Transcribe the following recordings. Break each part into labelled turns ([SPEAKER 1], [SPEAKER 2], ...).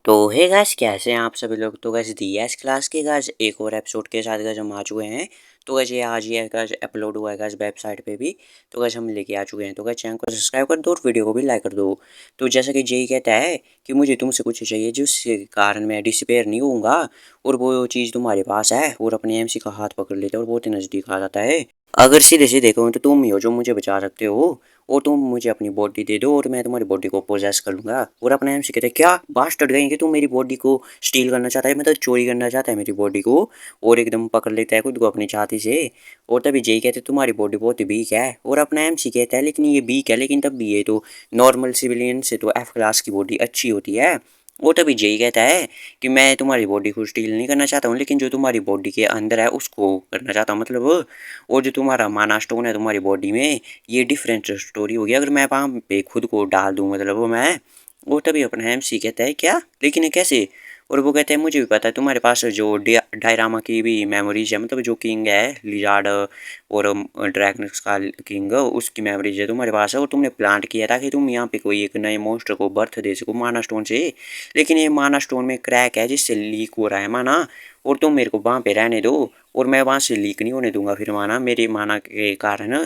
[SPEAKER 1] तो hey guys कैसे हैं आप सभी लोग। तो गाइस डीएस क्लास के गाइस एक और एपिसोड के साथ गाइस हम आ चुके हैं। तो गाइस ये आज ही गाइस अपलोड हुआ है गाइस वेबसाइट पे भी। तो गाइस हम लेके आ चुके हैं। तो गाइस चैनल को सब्सक्राइब कर दो और वीडियो को भी लाइक कर दो। तो जैसा कि जेई कहता है कि मुझे तुमसे कुछ चाहिए जिसके कारण मैं डिसअपीयर नहीं होऊंगा, और वो चीज़ तुम्हारे पास है, और अपने एमसी का हाथ पकड़ लेता है और बहुत ही नज़दीक आ जाता है। अगर सीधे सीधे कहूँ तो तुम ही हो जो मुझे बचा सकते हो, और तुम मुझे अपनी बॉडी दे दो और मैं तुम्हारी बॉडी को पोजेस कर लूंगा। और अपने एम से कहते हैं क्या बास्टर्ड गए कि तुम मेरी बॉडी को स्टील करना चाहता है, मतलब चोरी करना चाहता है मेरी बॉडी को, और एकदम पकड़ लेता है खुद को अपनी छाती से। और तभी जय कहते हैं तुम्हारी बॉडी बहुत ही वीक है, और अपना एम सी कहता है लेकिन ये वीक है, लेकिन तब भी ये तो नॉर्मल सिविलियन से तो एफ क्लास की बॉडी अच्छी होती है। वो तभी जय कहता है कि मैं तुम्हारी बॉडी को स्टील नहीं करना चाहता हूँ, लेकिन जो तुम्हारी बॉडी के अंदर है उसको करना चाहता हूँ, मतलब। और जो तुम्हारा माना स्टोन है तुम्हारी बॉडी में, ये डिफरेंट स्टोरी होगी अगर मैं वहाँ पे खुद को डाल दूँ, मतलब वो मैं। वो तभी अपना एमसी कहता है क्या, लेकिन ये कैसे। और वो कहते हैं मुझे भी पता है तुम्हारे पास जो डायरामा की भी मेमोरीज है, मतलब जो किंग है लिजार्ड और ड्रैगन्स का किंग, उसकी मेमोरीज है तुम्हारे पास है, और तुमने प्लांट किया था कि तुम यहाँ पे कोई एक नए मॉन्स्टर को बर्थ दे सको माना स्टोन से। लेकिन ये माना स्टोन में क्रैक है जिससे लीक हो रहा है माना, और तुम मेरे को वहाँ पे रहने दो, और मैं वहाँ से लीक नहीं होने दूंगा फिर माना मेरी माना के कारण।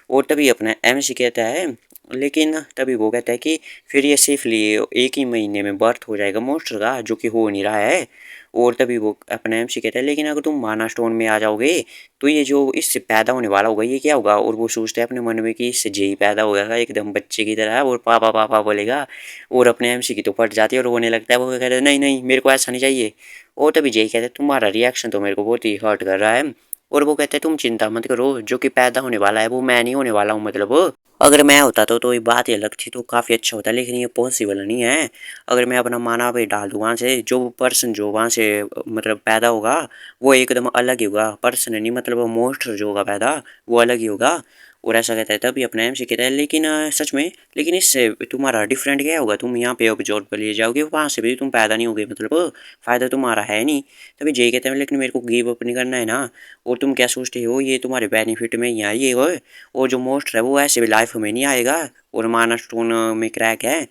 [SPEAKER 1] और तभी अपना एमसी कहता है, लेकिन तभी वो कहता है कि फिर ये सेफली एक ही महीने में बर्थ हो जाएगा मॉन्स्टर का, जो कि हो नहीं रहा है। और तभी वो अपना एमसी कहता है लेकिन अगर तुम माना स्टोन में आ जाओगे तो ये जो इससे पैदा होने वाला होगा ये क्या होगा। और वो सोचता है अपने मन में कि इससे जेई पैदा हो गया एकदम बच्चे की तरह, और पापा पापा बोलेगा। और अपने एमसी की तो फट जाती है और रोने लगता है। वो कहता है नहीं नहीं मेरे को ऐसा नहीं चाहिए। और तभी जेई कहता है तुम्हारा रिएक्शन तो मेरे को बहुत ही हर्ट कर रहा है। और वो कहते हैं तुम चिंता मत करो, जो कि पैदा होने वाला है वो मैं नहीं होने वाला हूँ, मतलब। अगर मैं होता तो ये बात ही अलग थी, तो काफ़ी अच्छा होता, लेकिन ये पॉसिबल नहीं है। अगर मैं अपना माना पे डाल दूँ वहाँ से, जो पर्सन जो वहाँ से मतलब पैदा होगा वो एकदम अलग ही होगा, पर्सन नहीं मतलब वो मोस्टर जो होगा पैदा वो अलग ही होगा। और ऐसा कहता है तभी अपना एम से कहता है लेकिन सच में, लेकिन इससे तुम्हारा डिफरेंट क्या होगा, तुम यहाँ पे ऑब्जॉर्व कर लिए जाओगे वहाँ से भी तुम पैदा नहीं होगे, मतलब फ़ायदा तुम्हारा है नहीं। तभी जय कहते हैं लेकिन मेरे को गिव अप नहीं करना है ना। और तुम क्या सोचते हो ये तुम्हारे बेनिफिट में ही आई है वो, और जो मोस्टर है वो ऐसे भी लाइफ में नहीं आएगा, और माना स्टोन में क्रैक है।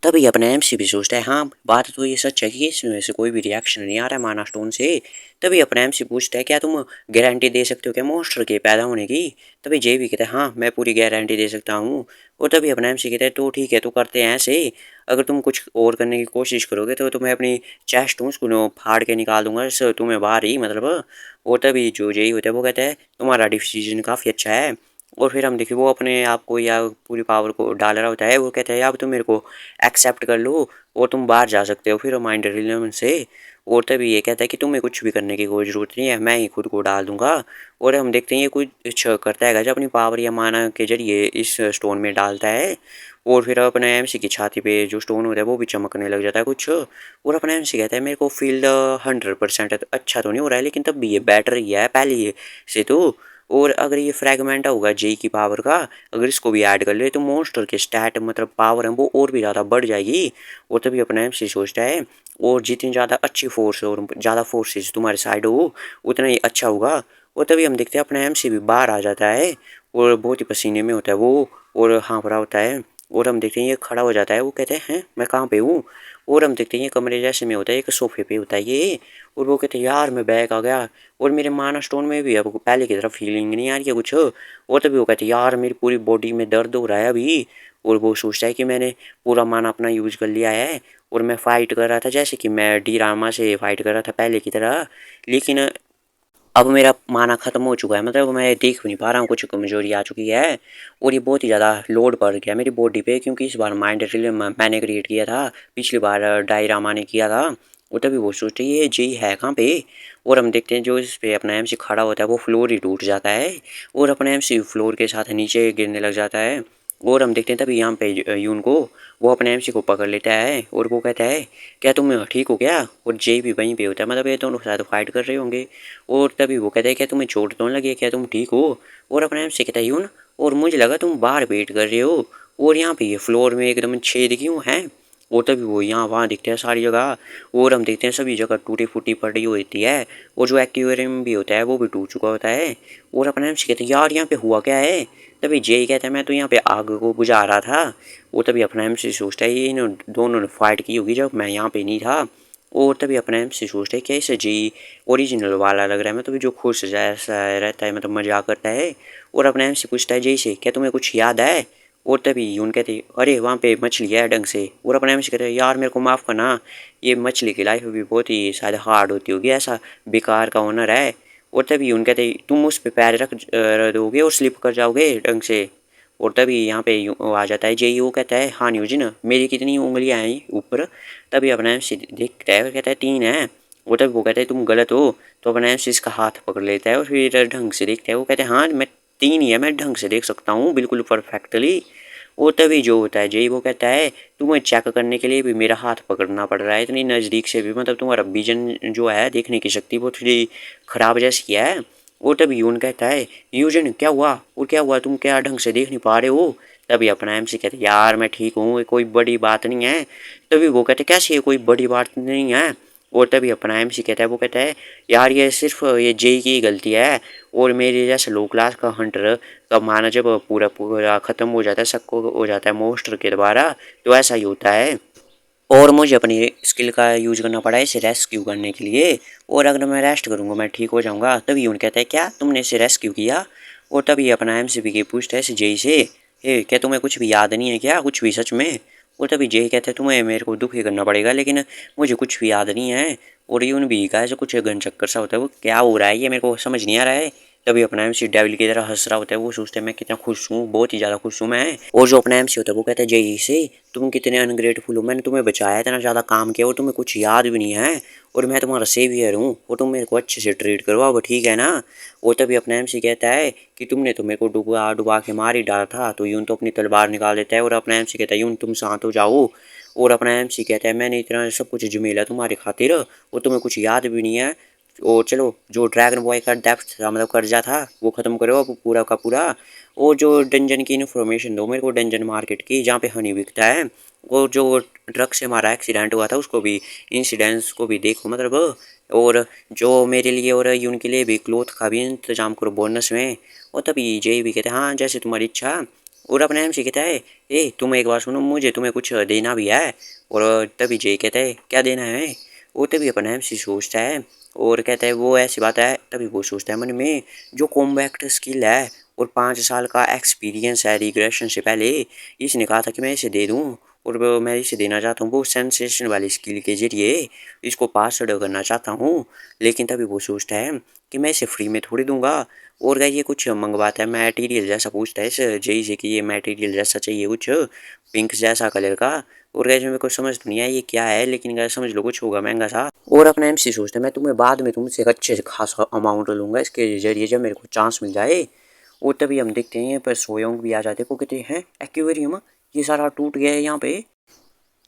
[SPEAKER 1] तभी अपने एमसी भी सोचता है हाँ बात तो ये सच है कि इसमें से कोई भी रिएक्शन नहीं आ रहा है माना स्टोन से। तभी अपना एमसी पूछता है क्या तुम गारंटी दे सकते हो क्या मॉन्स्टर के पैदा होने की। तभी जे भी कहता है हाँ मैं पूरी गारंटी दे सकता हूँ। और तभी अपना एमसी कहता है तो ठीक है तो करते हैं ऐसे, अगर तुम कुछ और करने की कोशिश करोगे तो तुम्हें अपनी चेस्ट हूँ उसको फाड़ के निकाल दूंगा इससे तुम्हें बाहर ही, मतलब। और तभी जो जेई होता है वो कहता है तुम्हारा डिसीजन काफ़ी अच्छा है। और फिर हम देखिए वो अपने आप को या पूरी पावर को डाल रहा होता है, वो कहता है अब तुम मेरे को एक्सेप्ट कर लो और तुम बाहर जा सकते हो फिर माइंड रिलीजन से। और तभी ये कहता है कि तुम्हें कुछ भी करने की कोई ज़रूरत नहीं है, मैं ही खुद को डाल दूंगा। और हम देखते हैं ये कुछ करता है जो अपनी पावर या माना के जरिए इस स्टोन में डालता है, और फिर अपने एमसी की छाती पे जो स्टोन होता है वो भी चमकने लग जाता है कुछ। और अपना एमसी कहता है मेरे को फील 100% अच्छा तो नहीं हो रहा है, लेकिन तब भी ये बेटर ही है पहले से तो। और अगर ये फ्रेगमेंट होगा जे की पावर का, अगर इसको भी ऐड कर ले तो मॉन्स्टर के स्टैट मतलब पावर है वो और भी ज़्यादा बढ़ जाएगी। और तभी अपना एमसी सोचता है और जितनी ज़्यादा अच्छी फोर्स और ज़्यादा फोर्सेस तुम्हारे साइड हो उतना ही अच्छा होगा। और तभी हम देखते हैं अपना एमसी भी बाहर आ जाता है, और बहुत ही पसीने में होता है वो, और हाँफ रहा होता है। और हम देखते हैं ये खड़ा हो जाता है, वो कहते हैं मैं कहाँ पे हूँ। और हम देखते हैं ये कमरे जैसे में होता है, एक सोफे पे होता है ये। और वो कहते हैं यार मैं बैग आ गया, और मेरे माना स्टोन में भी अब पहले की तरफ फीलिंग नहीं आ रही है कुछ। और तभी वो कहते हैं यार मेरी पूरी बॉडी में दर्द हो रहा है अभी। और वो सोचता है कि मैंने पूरा माना अपना यूज कर लिया है, और मैं फाइट कर रहा था जैसे कि मैं डी रामा से फाइट कर रहा था पहले की तरह। लेकिन अब मेरा माना ख़त्म हो चुका है, मतलब मैं देख भी नहीं पा रहा हूँ, कुछ कमज़ोरी आ चुकी है। और ये बहुत ही ज़्यादा लोड पड़ गया मेरी बॉडी पे, क्योंकि इस बार माइंड ड्रिल मैंने क्रिएट किया था, पिछली बार डायरामा ने किया था। और तभी वो सोचते ये जी है कहाँ पे। और हम देखते हैं जो इस पे अपना एमसी खड़ा होता है वो फ्लोर ही टूट जाता है, और अपना एमसी फ्लोर के साथ नीचे गिरने लग जाता है। और हम देखते हैं तभी यहाँ पे यून को, वो अपने एमसी को पकड़ लेता है, और वो कहता है क्या तुम ठीक हो क्या। और जे भी वहीं पे होता है, मतलब ये दोनों शायद फाइट कर रहे होंगे। और तभी वो कहता है क्या तुम्हें चोट तो नहीं लगी है, क्या तुम ठीक हो। और अपने एमसी कहता है यून, और मुझे लगा तुम बाहर वेट कर रहे हो, और यहाँ पे ये फ्लोर में एकदम छेद क्यों है। और तभी वो यहाँ वहाँ दिखते हैं सारी जगह, और हम देखते हैं सभी जगह टूटी फूटी पड़ी होती है, और जो एक्वेरियम भी होता है वो भी टूट चुका होता है। और अपने एमसी कहते हैं यार यहाँ पे हुआ क्या है। तभी जेई कहता है मैं तो यहाँ पे आग को बुझा रहा था। और तभी अपना एमसी सोचता है ये इन दोनों ने फाइट की होगी जब मैं यहाँ पे नहीं था। और तभी अपना एमसी सोचता है क्या इसे जेई ओरिजिनल वाला लग रहा है, मतलब जो खुश जैसा रहता है, मतलब मजाक करता है। और अपना एमसी पूछता है जेई से क्या तुम्हें कुछ याद है। और तभी यून कहते अरे वहाँ पे मछली है ढंग से। और अपना एमसी कहते हैं यार मेरे को माफ़ करना, ये मछली की लाइफ भी बहुत ही शायद हार्ड होती होगी, ऐसा बेकार का ओनर है। और तभी यून कहते तुम उस पे पैर रख दोगे और स्लिप कर जाओगे ढंग से। और तभी यहाँ पे आ जाता है जेई, वो कहता है हाँ न्यूजिन मेरी कितनी उंगलियाँ हैं ऊपर। तभी अपना एमसी देखता है, कहता है 3 है। और तभी वो कहता है तुम गलत हो। तो अपना एमसी इसका हाथ पकड़ लेता है और फिर ढंग से देखता है, वो कहते हैं हाँ मैं 3 ही है, मैं ढंग से देख सकता हूँ बिल्कुल परफेक्टली। और तभी जो होता है जेई वो कहता है तुम्हें चेक करने के लिए भी मेरा हाथ पकड़ना पड़ रहा है इतनी नज़दीक से भी, मतलब तुम्हारा विजन जो है देखने की शक्ति वो थोड़ी ख़राब जैसी है। और तभी यून कहता है यूजन क्या हुआ, और क्या हुआ तुम क्या ढंग से देख नहीं पा रहे हो। तभी अपना एमसी कहते यार मैं ठीक हूँ, कोई बड़ी बात नहीं है। तभी वो कहते कैसे ये कोई बड़ी बात नहीं है। और तभी अपना एमसी कहता है, वो कहता है यार ये सिर्फ ये जेई की गलती है। और मेरे जैसे लो क्लास का हंटर का माना जब पूरा पूरा ख़त्म हो जाता है, सबको हो जाता है मोस्टर के द्वारा, तो ऐसा ही होता है। और मुझे अपनी स्किल का यूज करना पड़ा है इसे रेस्क्यू करने के लिए। और अगर मैं रेस्ट करूँगा मैं ठीक हो जाऊँगा। तभी यून कहता है क्या तुमने इसे रेस्क्यू किया। और तभी अपना एमसीबी के पूछता है इसे जेई से हे क्या तुम्हें कुछ भी याद नहीं है क्या, कुछ भी सच में। और तभी जेई कहता है तुम्हें मेरे को दुखी करना पड़ेगा लेकिन मुझे कुछ भी याद नहीं है। और यून भी कहा ऐसे कुछ गन चक्कर सा होता है, वो क्या हो रहा है ये मेरे को समझ नहीं आ रहा है। तभी अपना एमसी डेविल की तरह हंस रहा होता है, वो सोचता है मैं कितना खुश हूँ, बहुत ही ज़्यादा खुश हूँ मैं। और जो अपना एमसी होता है वो कहता है जेई से तुम कितने अनग्रेटफुल हो, मैंने तुम्हें बचाया, इतना ज़्यादा काम किया और तुम्हें कुछ याद भी नहीं है। और मैं तुम्हारा सेवियर हूँ और तुम मेरे को अच्छे से ट्रीट करो, अब ठीक है ना। और तभी अपना एमसी कहता है कि तुमने तो मेरे को डुबा डुबा के मार ही डाला था। तो यून तो अपनी तलवार निकाल देता है और अपना एमसी कहता है यून तुम शांत हो जाओ। और अपना एमसी कहता है मैंने इतना सब कुछ झमेला तुम्हारी खातिर और तुम्हें कुछ याद भी नहीं है। और चलो जो ड्रैगन बॉय का डेप्थ था, मतलब कर्जा था, वो ख़त्म करो अब पूरा का पूरा। और जो डंजन की इन्फॉर्मेशन दो मेरे को, डंजन मार्केट की जहाँ पे हनी बिकता है। और जो ट्रक से हमारा एक्सीडेंट हुआ था उसको भी, इंसिडेंट्स को भी देखो मतलब। और जो मेरे लिए और यून के लिए भी क्लोथ का भी इंतजाम करो बोनस में। और तभी जय भी कहते हैं हाँ जैसे तुम्हारी इच्छा। और अपना एम सी कहता है ए तुम एक बार सुनो, मुझे तुम्हें कुछ देना भी है। और तभी जय कहता है क्या देना है। वो तभी अपना एम सी सोचता है और कहता है वो ऐसी बात है। तभी वो सोचता है मन में जो कॉम्बैक्ट स्किल है और 5 साल का एक्सपीरियंस है रिग्रेशन से पहले, इसने कहा था कि मैं इसे दे दूँ। और वो मैं इसे देना चाहता हूँ वो सेंसेशन वाली स्किल के जरिए इसको पास करना चाहता हूँ। लेकिन तभी वो सोचता है कि मैं इसे फ्री में थोड़ी दूंगा। और ये कुछ मंगवाता है मटेरियल जैसा, पूछता है इस जेई से कि ये मटेरियल जैसा चाहिए कुछ पिंक जैसा कलर का। और गैस मेरे को समझ तो नहीं आया ये क्या है, लेकिन गैस समझ लो कुछ होगा महंगा सा। और अपना एमसी सोचता है मैं तुम्हें बाद में तुमसे एक अच्छे से खासा अमाउंट लूँगा इसके जरिए जब मेरे को चांस मिल जाए। और तभी हम देखते हैं पर सोयोंग भी आ जाते को कहते हैं एक्वेरियम ये सारा टूट गया है यहाँ पे।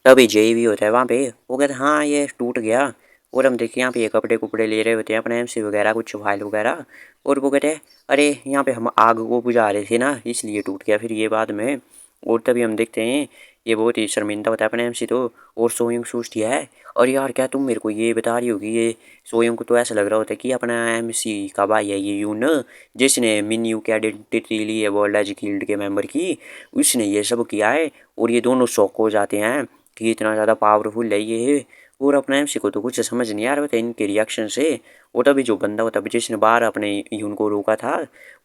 [SPEAKER 1] तभी जेई भी होता है वहाँ पे, वो कहते हैं हाँ ये टूट गया। और हम देखते हैं यहाँ पे ये कपड़े कुपड़े ले रहे होते हैं अपने एमसी वगैरह कुछ फाइल वगैरह। और वो कहते हैं अरे यहाँ पे हम आग को बुझा रहे थे ना इसलिए टूट गया फिर ये बाद में। और तभी हम देखते हैं ये बहुत ही शर्मिंदा होता है अपने एमसी तो। और सोयंग सोचती है और यार क्या तुम मेरे को ये बता रही होगी, ये सोयंग को तो ऐसा लग रहा होता है कि अपना एमसी का भाई है ये यून, जिसने मिन्यू की आइडेंटिटी ली है वर्ल्ड एज गिल्ड के मेंबर की, उसने ये सब किया है। और ये दोनों शॉक हो जाते हैं कि इतना ज़्यादा पावरफुल है ये। और अपना एमसी को तो कुछ समझ नहीं आ रहा होता इनके रिएक्शन से। और तभी जो बंदा होता है जिसने बाहर अपने यून को रोका था,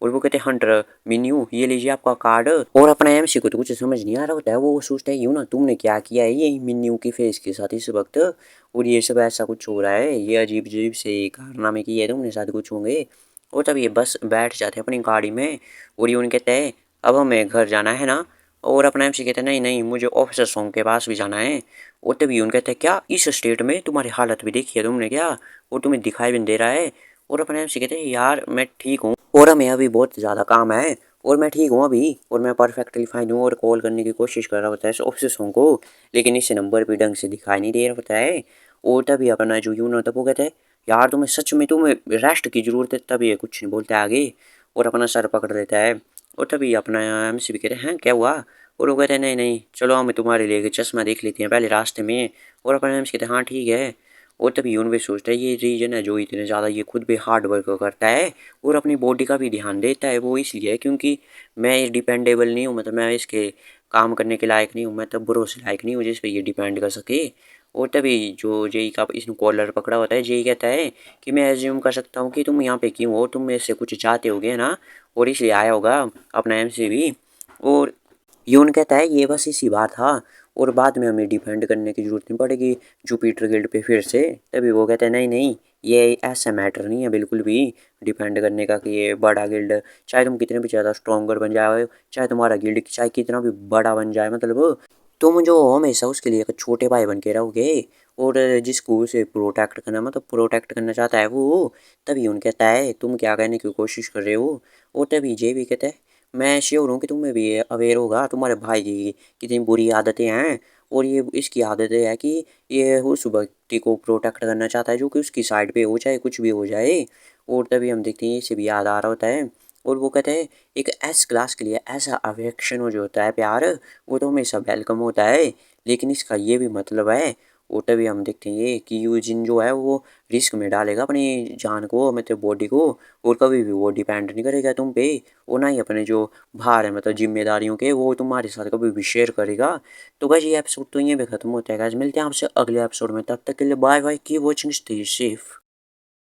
[SPEAKER 1] और वो कहते हैं हंटर मिन्यू ये लीजिए आपका कार्ड। और अपना एमसी को तो कुछ समझ नहीं आ रहा होता है, वो सोचता है यून तुमने क्या किया है ये मिन्यू की फेस के साथ इस वक्त। और ये सब ऐसा कुछ हो रहा है, ये अजीब अजीब से कारनामे किए हैं तुमने साथ कुछ होंगे। और तब ये बस बैठ जाते हैं अपनी गाड़ी में। और यून कहते हैं अब हमें घर जाना है ना। और अपना एमसी कहते हैं नहीं नहीं मुझे ऑफिसर सॉन्ग के पास भी जाना है। और तभी यून कहते हैं क्या इस स्टेट में तुम्हारी हालत भी देखी है तुमने क्या, और तुम्हें दिखाई भी नहीं दे रहा है। और अपने एमसी कहते हैं यार मैं ठीक हूँ और हमें अभी बहुत ज़्यादा काम है और मैं ठीक हूँ अभी और मैं परफेक्टली फाइन हूँ। और कॉल करने की कोशिश कर रहा होता है ऑफिसरों को, लेकिन इस नंबर भी ढंग से दिखाई नहीं दे रहा होता है। और तभी अपना जो यून होता है वो कहता है यार तुम्हें सच में तुम्हें रेस्ट की ज़रूरत है। तभी ये कुछ नहीं बोलता आगे और अपना सर पकड़ लेता है। और तभी अपना एमसी भी कहते हैं क्या हुआ। और वो कहते हैं नहीं नहीं चलो हम तुम्हारे लिए चश्मा देख लेते हैं पहले रास्ते में। और अपना एमसी कहते हैं हाँ ठीक है। और तभी यून भी सोचता है ये रीजन है जो इतने ज़्यादा ये खुद भी हार्ड वर्क करता है और अपनी बॉडी का भी ध्यान देता है, वो इसलिए क्योंकि मैं डिपेंडेबल नहीं हूँ, मतलब मैं इसके काम करने के लायक नहीं हूँ, मैं तब भरोसे लायक नहीं हूँ जिस पे ये डिपेंड कर सके। और तभी जो जेई का इसने कॉलर पकड़ा होता है, जेई कहता है कि मैं एज्यूम कर सकता हूँ कि तुम यहाँ पे क्यों हो, तुम मेरे से कुछ चाहते होगे ना, और इसलिए आया होगा अपना एमसी भी। और यून कहता है ये बस इसी बार था और बाद में हमें डिफेंड करने की जरूरत नहीं पड़ेगी जुपिटर गिल्ड पे फिर से। तभी वो कहते हैं नहीं नहीं, ये ऐसा मैटर नहीं है बिल्कुल भी डिफेंड करने का कि ये बड़ा गिल्ड, चाहे तुम कितने भी ज़्यादा स्ट्रॉन्गर बन जाओ, चाहे तुम्हारा गिल्ड चाहे कितना भी बड़ा बन जाए, मतलब तुम जो हो हमेशा उसके लिए एक छोटे भाई बन के रहोगे। और जिसको उसे प्रोटेक्ट करना, मतलब प्रोटेक्ट करना चाहता है वो। तभी उन कहता है तुम क्या कहने की कोशिश कर रहे हो। और तभी जे भी कहता है मैं श्योर हूँ कि तुम्हें भी अवेयर होगा तुम्हारे भाई की कितनी बुरी आदतें हैं। और ये इसकी आदतें है कि ये उस व्यक्ति को प्रोटेक्ट करना चाहता है जो कि उसकी साइड पे हो, चाहे कुछ भी हो जाए। और तभी हम देखते हैं इसे भी याद आ रहा होता है और वो कहते हैं एक एस क्लास के लिए ऐसा अफेक्शन हो जो होता है प्यार, वो तो हमेशा वेलकम होता है, लेकिन इसका ये भी मतलब है। और तभी हम देखते हैं ये कि यूजिन जो है वो रिस्क में डालेगा अपनी जान को, मतलब बॉडी को, और कभी भी वो डिपेंड नहीं करेगा तुम पे, और ना ही अपने जो भार है मतलब जिम्मेदारियों के वो तुम्हारे साथ कभी भी शेयर करेगा। तो गाइस ये एपिसोड तो यहीं पे खत्म होता है गाइस, मिलते हैं आपसे अगले एपिसोड में, तब तक के लिए bye bye, keep watching, stay safe.